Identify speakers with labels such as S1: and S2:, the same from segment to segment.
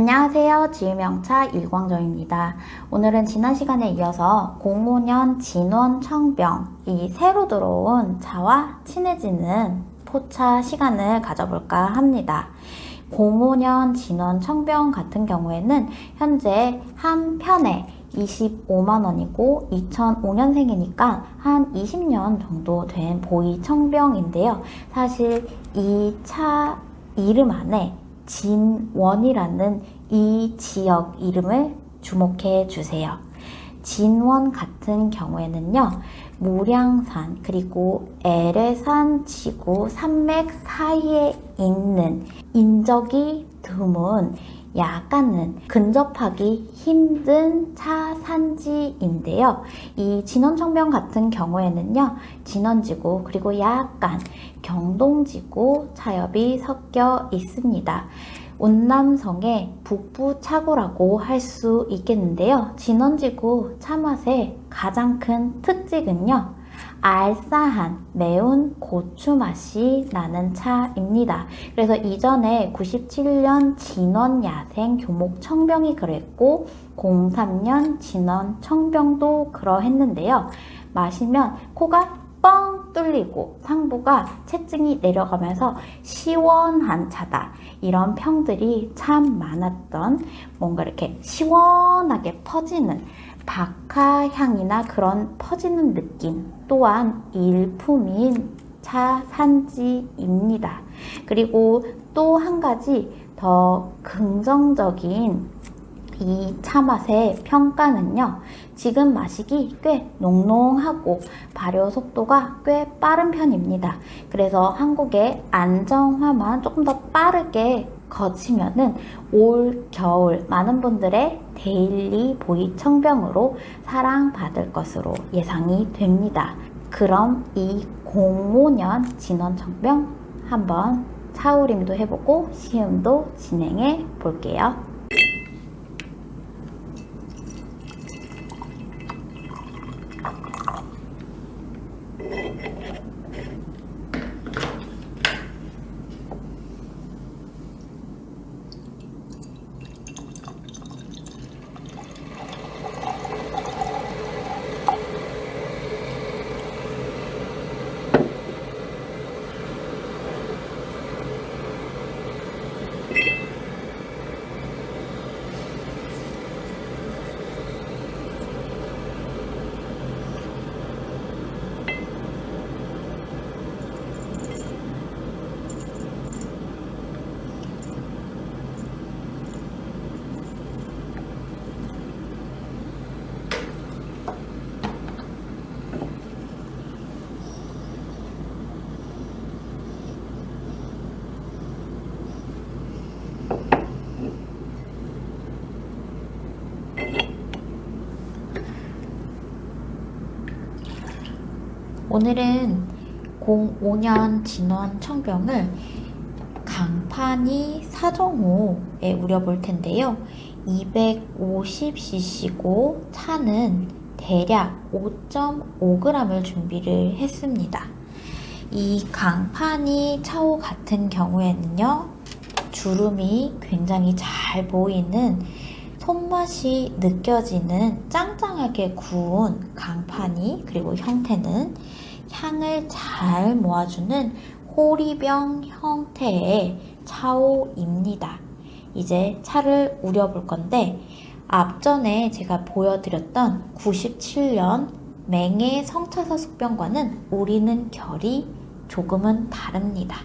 S1: 안녕하세요. 지유명차 일광정입니다. 오늘은 지난 시간에 이어서 05년 진원 청병, 이 새로 들어온 차와 친해지는 포차 시간을 가져볼까 합니다. 05년 진원 청병 같은 경우에는 현재 한 편에 25만원이고 2005년생이니까 한 20년 정도 된 보이 청병인데요. 사실 이 차 이름 안에 진원이라는 이 지역 이름을 주목해 주세요. 진원 같은 경우에는요, 무량산 그리고 에레산 지구 산맥 사이에 있는 인적이 드문 약간은 근접하기 힘든 차 산지인데요. 이 진원청병 같은 경우에는요, 진원지구 그리고 약간 경동지구 차엽이 섞여 있습니다. 운남성의 북부 차고라고 할 수 있겠는데요. 진원지구 차맛의 가장 큰 특징은요, 알싸한 매운 고추 맛이 나는 차입니다. 그래서 이전에 97년 진원 야생 교목 청병이 그랬고 03년 진원 청병도 그러했는데요. 마시면 코가 뻥 뚫리고 상부가 체증이 내려가면서 시원한 차다, 이런 평들이 참 많았던, 뭔가 이렇게 시원하게 퍼지는 박하 향이나 그런 퍼지는 느낌 또한 일품인 차 산지입니다. 그리고 또 한 가지 더 긍정적인 이 차 맛의 평가는요, 지금 마시기 꽤 농농하고 발효 속도가 꽤 빠른 편입니다. 그래서 한국의 안정화만 조금 더 빠르게 거치면은 올 겨울 많은 분들의 데일리 보이 청병으로 사랑받을 것으로 예상이 됩니다. 그럼 이 05년 진원 청병 한번 차우림도 해보고 시음도 진행해 볼게요. 오늘은 05년 진원 청병을 강판이 4정호에 우려볼 텐데요. 250cc고 차는 대략 5.5g을 준비를 했습니다. 이 강판이 차오 같은 경우에는요, 주름이 굉장히 잘 보이는, 손맛이 느껴지는 짱짱하게 구운 강판이, 그리고 형태는 향을 잘 모아주는 호리병 형태의 차오입니다. 이제 차를 우려볼 건데, 앞전에 제가 보여드렸던 97년 맹해 성차사 숙병과는 우리는 결이 조금은 다릅니다.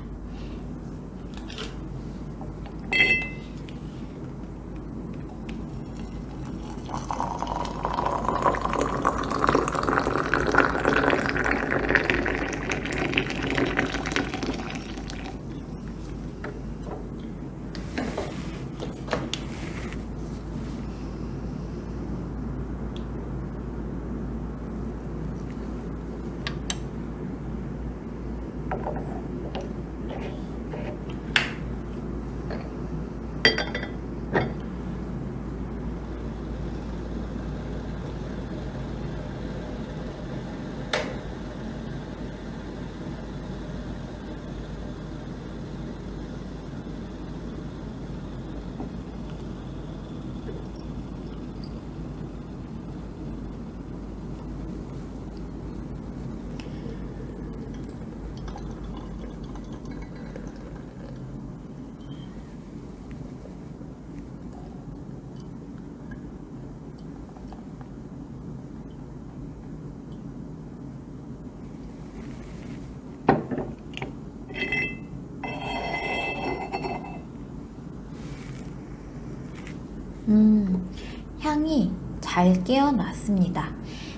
S1: 향이 잘 깨어났습니다.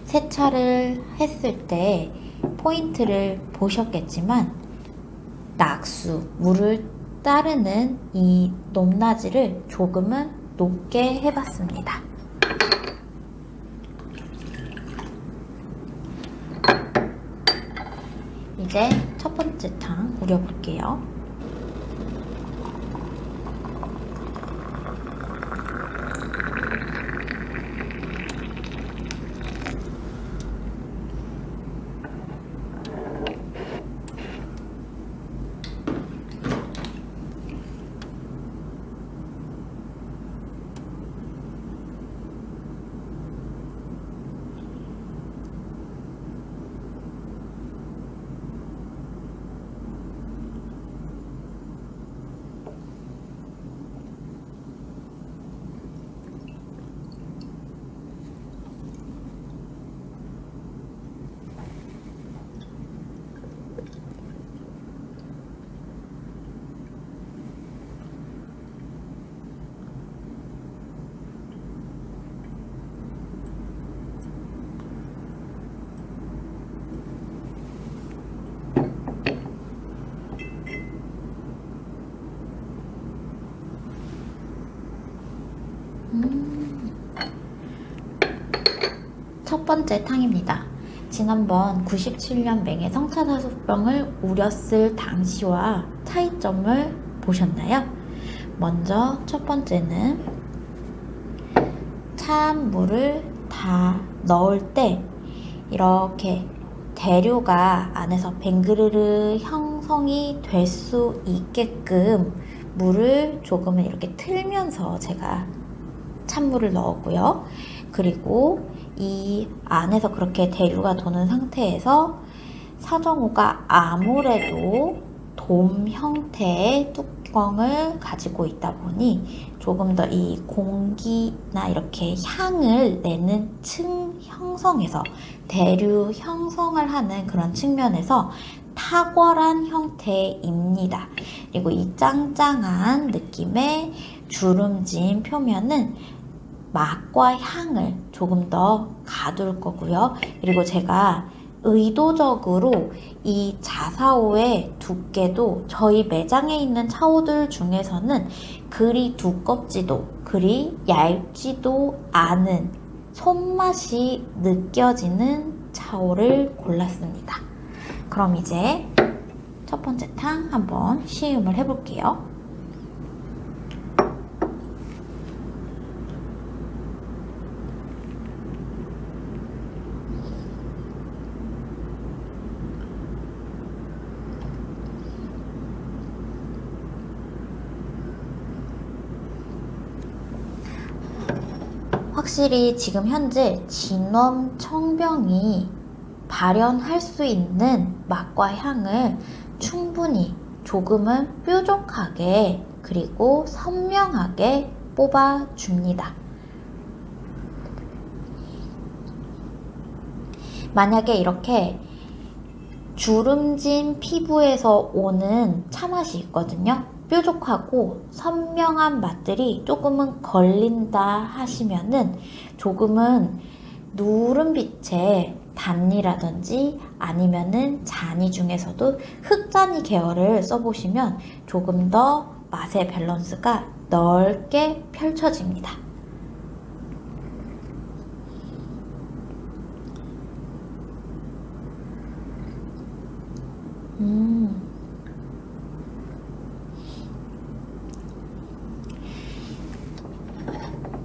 S1: 세차를 했을 때 포인트를 보셨겠지만 낙수, 물을 따르는 이 높낮이를 조금은 높게 해봤습니다. 이제 첫 번째 탕 우려볼게요. 첫 번째 탕입니다. 지난번 97년 맹의 성차다섯병을 우렸을 당시와 차이점을 보셨나요? 먼저 첫 번째는 찬물을 다 넣을 때 이렇게 대류가 안에서 뱅그르르 형성이 될 수 있게끔 물을 조금은 이렇게 틀면서 제가 찬물을 넣었고요. 그리고 이 안에서 그렇게 대류가 도는 상태에서 사정호가 아무래도 돔 형태의 뚜껑을 가지고 있다 보니 조금 더 이 공기나 이렇게 향을 내는 층 형성에서 대류 형성을 하는 그런 측면에서 탁월한 형태입니다. 그리고 이 짱짱한 느낌의 주름진 표면은 맛과 향을 조금 더 가둘 거고요. 그리고 제가 의도적으로 이 자사오의 두께도 저희 매장에 있는 차오들 중에서는 그리 두껍지도 그리 얇지도 않은 손맛이 느껴지는 차오를 골랐습니다. 그럼 이제 첫 번째 탕 한번 시음을 해볼게요. 확실히 지금 현재 진원 청병이 발현할 수 있는 맛과 향을 충분히 조금은 뾰족하게 그리고 선명하게 뽑아줍니다. 만약에 이렇게 주름진 피부에서 오는 차맛이 있거든요. 뾰족하고 선명한 맛들이 조금은 걸린다 하시면은 조금은 누른빛의 단니라든지 아니면은 잔이 중에서도 흑잔이 계열을 써보시면 조금 더 맛의 밸런스가 넓게 펼쳐집니다.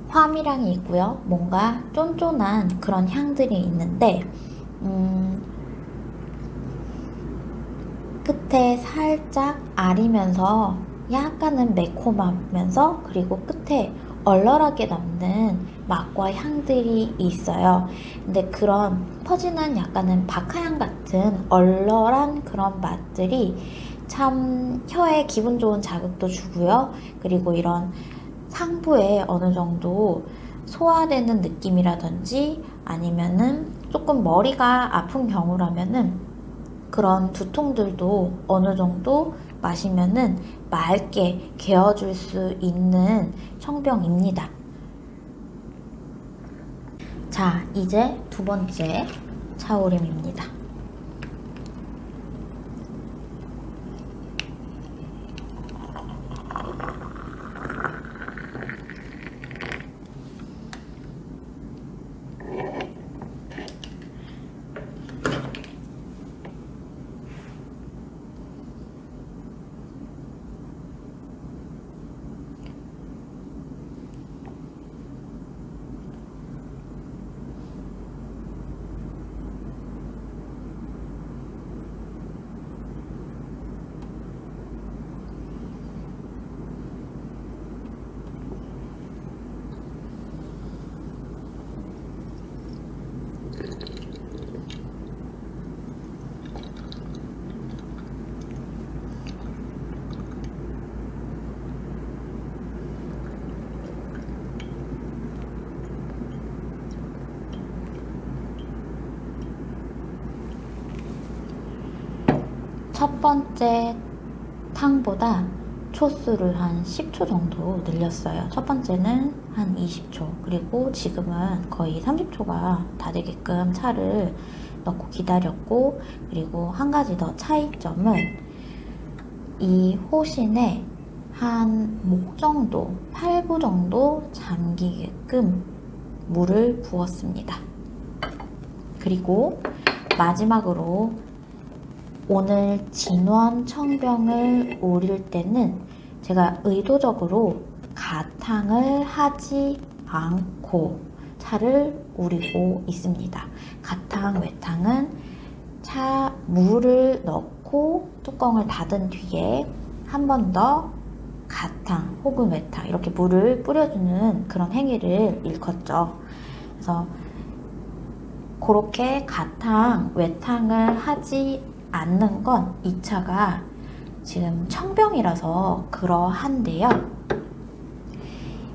S1: 화미량이 있고요. 뭔가 쫀쫀한 그런 향들이 있는데 끝에 살짝 아리면서 약간은 매콤하면서 그리고 끝에 얼얼하게 남는 맛과 향들이 있어요. 근데 그런 퍼지는 약간은 박하향 같은 얼얼한 그런 맛들이 참 혀에 기분 좋은 자극도 주고요. 그리고 이런 상부에 어느 정도 소화되는 느낌이라든지 아니면은 조금 머리가 아픈 경우라면은 그런 두통들도 어느 정도 마시면은 맑게 개어줄 수 있는 청병입니다. 자, 이제 두 번째 차오림입니다. 첫 번째 탕보다 초수를 한 10초 정도 늘렸어요. 첫 번째는 한 20초, 그리고 지금은 거의 30초가 다 되게끔 차를 넣고 기다렸고, 그리고 한 가지 더 차이점은 이 호신에 한 목 정도, 팔부 정도 잠기게끔 물을 부었습니다. 그리고 마지막으로 오늘 진원 청병을 우릴 때는 제가 의도적으로 가탕을 하지 않고 차를 우리고 있습니다. 가탕, 외탕은 차 물을 넣고 뚜껑을 닫은 뒤에 한 번 더 가탕 혹은 외탕 이렇게 물을 뿌려주는 그런 행위를 일컫죠. 그래서 그렇게 가탕, 외탕을 하지 않는 건 이 차가 지금 청병이라서 그러한데요.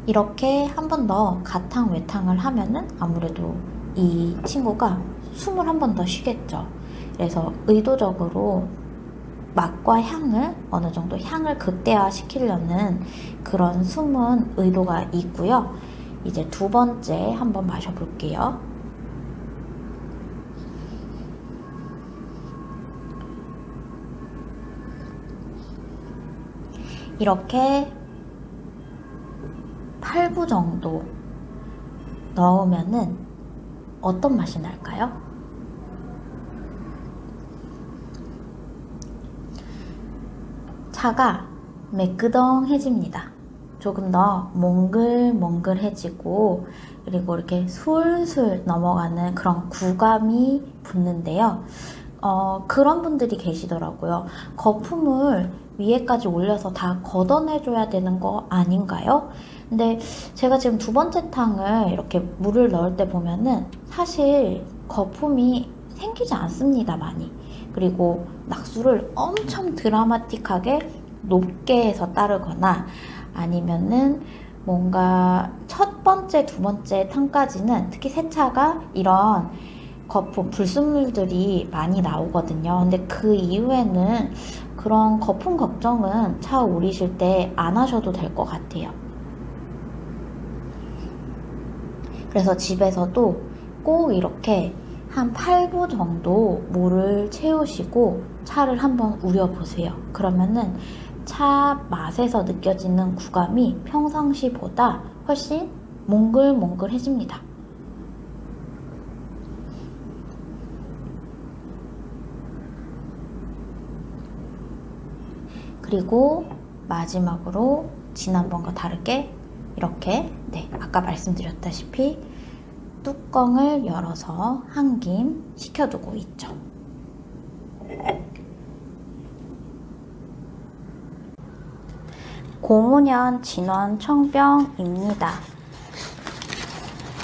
S1: 이렇게 한 번 더 가탕, 외탕을 하면은 아무래도 이 친구가 숨을 한 번 더 쉬겠죠. 그래서 의도적으로 맛과 향을 어느 정도 향을 극대화시키려는 그런 숨은 의도가 있고요. 이제 두 번째 한번 마셔볼게요. 이렇게 8부 정도 넣으면은 어떤 맛이 날까요? 차가 매끄덩해집니다. 조금 더 몽글몽글해지고, 그리고 이렇게 술술 넘어가는 그런 구감이 붙는데요. 그런 분들이 계시더라고요. 거품을 위에까지 올려서 다 걷어내줘야 되는 거 아닌가요? 근데 제가 지금 두 번째 탕을 이렇게 물을 넣을 때 보면은 사실 거품이 생기지 않습니다, 많이. 그리고 낙수를 엄청 드라마틱하게 높게 해서 따르거나 아니면은 뭔가 첫 번째, 두 번째 탕까지는 특히 새 차가 이런 거품, 불순물들이 많이 나오거든요. 근데 그 이후에는 그런 거품 걱정은 차 우리실 때 안 하셔도 될 것 같아요. 그래서 집에서도 꼭 이렇게 한 8부 정도 물을 채우시고 차를 한번 우려보세요. 그러면은 차 맛에서 느껴지는 구감이 평상시보다 훨씬 몽글몽글해집니다. 그리고 마지막으로 지난번과 다르게 이렇게 아까 말씀드렸다시피 뚜껑을 열어서 한 김 식혀두고 있죠. 고무년 진원 청병입니다.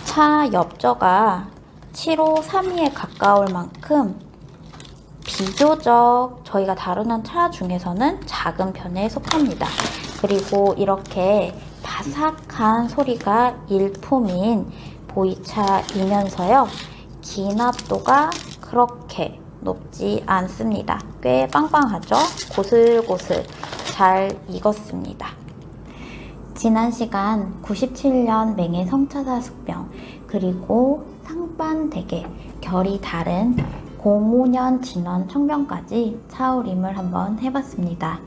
S1: 차 엽저가 7호 3위에 가까울 만큼 비교적 저희가 다루는 차 중에서는 작은 편에 속합니다. 그리고 이렇게 바삭한 소리가 일품인 보이차이면서요, 기납도가 그렇게 높지 않습니다. 꽤 빵빵하죠? 고슬고슬 잘 익었습니다. 지난 시간 97년 맹해 성차사 숙병, 그리고 상반되게 결이 다른 05년 진원 청병까지 차우림을 한번 해봤습니다.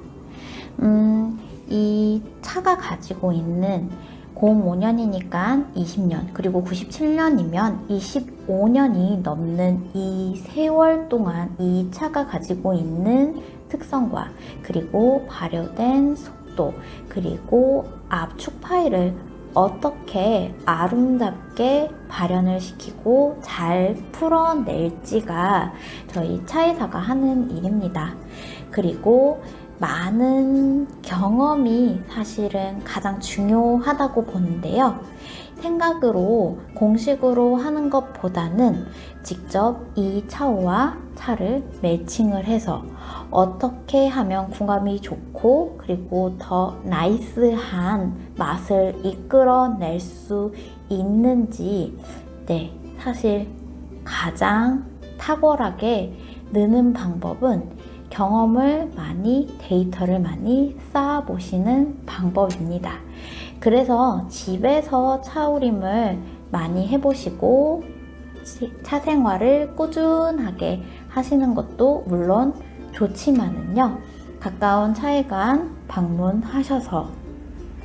S1: 이 차가 가지고 있는 05년이니까 20년, 그리고 97년이면 25년이 넘는 이 세월 동안 이 차가 가지고 있는 특성과 그리고 발효된 속도, 그리고 압축 파일을 어떻게 아름답게 발현을 시키고 잘 풀어낼지가 저희 차이사가 하는 일입니다. 그리고 많은 경험이 사실은 가장 중요하다고 보는데요. 생각으로 공식으로 하는 것보다는 직접 이 차와 차를 매칭을 해서 어떻게 하면 궁합이 좋고 그리고 더 나이스한 맛을 이끌어낼 수 있는지, 사실 가장 탁월하게 느는 방법은 경험을 많이, 데이터를 많이 쌓아보시는 방법입니다. 그래서 집에서 차우림을 많이 해보시고 차 생활을 꾸준하게 하시는 것도 물론 좋지만은요, 가까운 차이관 방문하셔서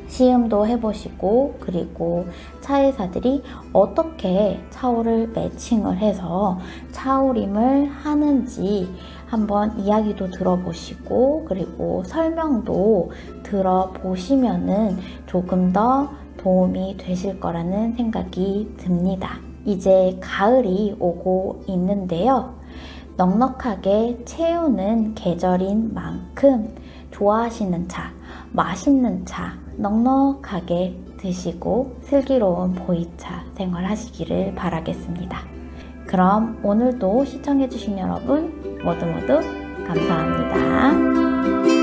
S1: 시음도 해보시고 그리고 차이사들이 어떻게 차우를 매칭을 해서 차우림을 하는지 한번 이야기도 들어보시고 그리고 설명도 들어보시면은 조금 더 도움이 되실 거라는 생각이 듭니다. 이제 가을이 오고 있는데요. 넉넉하게 채우는 계절인 만큼 좋아하시는 차, 맛있는 차 넉넉하게 드시고 슬기로운 보이차 생활하시기를 바라겠습니다. 그럼 오늘도 시청해주신 여러분 모두 감사합니다.